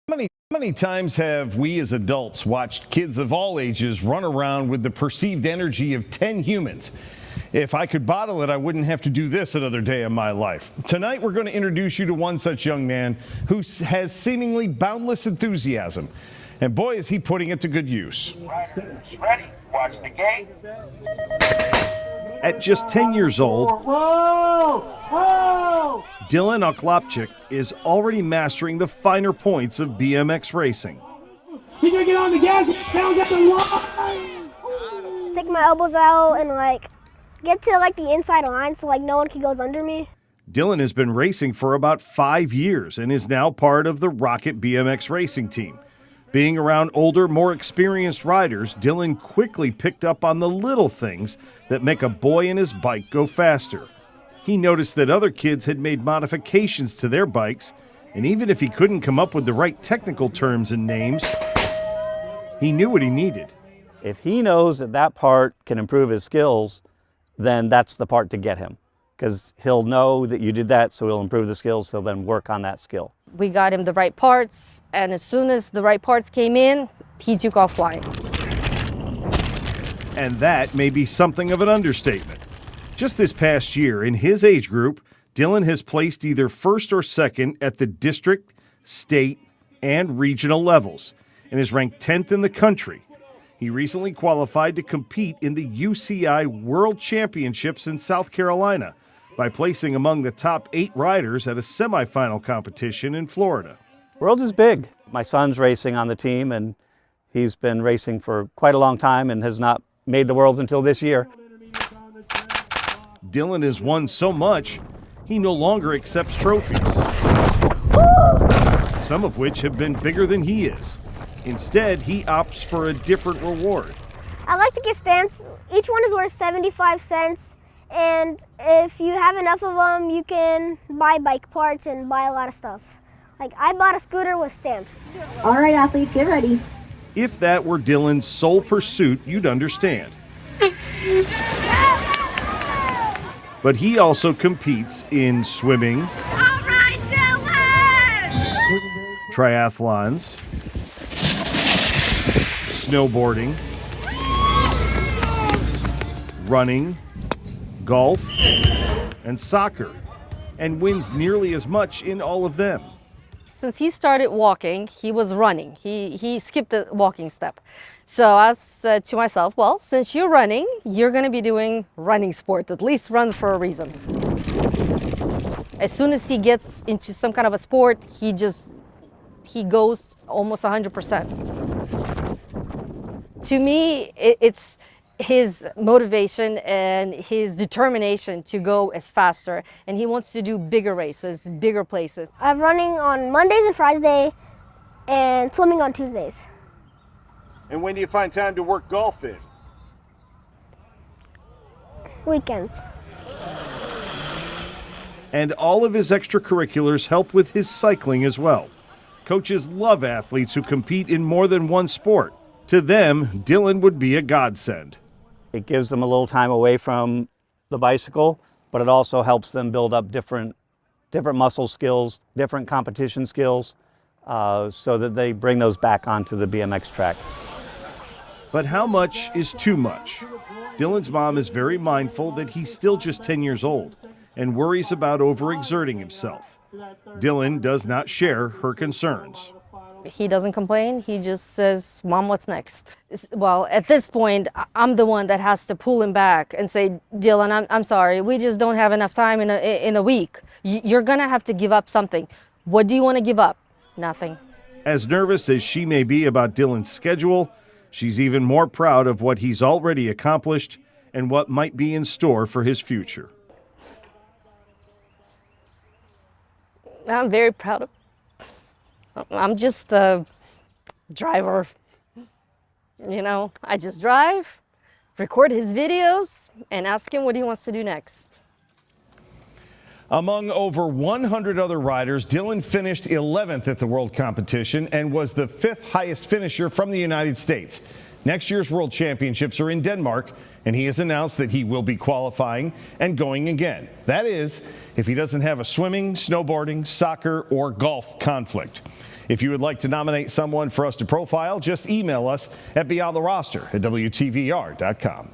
How many times have we as adults watched kids of all ages run around with the perceived energy of 10 humans? If I could bottle it, I wouldn't have to do this another day of my life. Tonight, we're going to introduce you to one such young man who has seemingly boundless enthusiasm. And boy, is he putting it to good use. Ready, watch the game. At just 10 years old, Dylan Oklopchik is already mastering the finer points of BMX racing. He's gonna get on the gas, bounce at the line. Take my elbows out and get to the inside line so no one can go under me. Dylan has been racing for about 5 years and is now part of the Rocket BMX racing team. Being around older, more experienced riders, Dylan quickly picked up on the little things that make a boy and his bike go faster. He noticed that other kids had made modifications to their bikes, and even if he couldn't come up with the right technical terms and names, he knew what he needed. If he knows that part can improve his skills, then that's the part to get him, because he'll know that you did that, so he'll improve the skills, he'll then work on that skill. We got him the right parts, and as soon as the right parts came in, he took off flying. And that may be something of an understatement. Just this past year, in his age group, Dylan has placed either first or second at the district, state, and regional levels, and is ranked 10th in the country. He recently qualified to compete in the UCI World Championships in South Carolina by placing among the top 8 riders at a semifinal competition in Florida. Worlds is big. My son's racing on the team, and he's been racing for quite a long time and has not made the Worlds until this year. Dylan has won so much, he no longer accepts trophies, some of which have been bigger than he is. Instead, he opts for a different reward. I like to get stamps. Each one is worth 75 cents. And if you have enough of them, you can buy bike parts and buy a lot of stuff. I bought a scooter with stamps. All right, athletes, get ready. If that were Dylan's sole pursuit, you'd understand. But he also competes in swimming, triathlons, snowboarding, running, golf, and soccer, and wins nearly as much in all of them. Since he started walking, he was running. He skipped the walking step. So I said to myself, well, since you're running, you're going to be doing running sport. At least run for a reason. As soon as he gets into some kind of a sport, he goes almost 100%. To me, it's his motivation and his determination to go as faster, and he wants to do bigger races, bigger places. I'm running on Mondays and Fridays and swimming on Tuesdays. And when do you find time to work golf in? Weekends. And all of his extracurriculars help with his cycling as well. Coaches love athletes who compete in more than one sport. To them, Dylan would be a godsend. It gives them a little time away from the bicycle, but it also helps them build up different muscle skills, different competition skills, so that they bring those back onto the BMX track. But how much is too much? Dylan's mom is very mindful that he's still just 10 years old and worries about overexerting himself. Dylan does not share her concerns. He doesn't complain. He just says, Mom, what's next? Well, at this point, I'm the one that has to pull him back and say, Dylan, I'm sorry. We just don't have enough time in a week. You're going to have to give up something. What do you want to give up? Nothing. As nervous as she may be about Dylan's schedule, she's even more proud of what he's already accomplished and what might be in store for his future. I'm very proud of him. I'm just the driver. I just drive, record his videos, and ask him what he wants to do next. Among over 100 other riders, Dylan finished 11th at the world competition and was the 5th highest finisher from the United States. Next year's World Championships are in Denmark, and he has announced that he will be qualifying and going again. That is, if he doesn't have a swimming, snowboarding, soccer, or golf conflict. If you would like to nominate someone for us to profile, just email us at beyondtheroster@WTVR.com.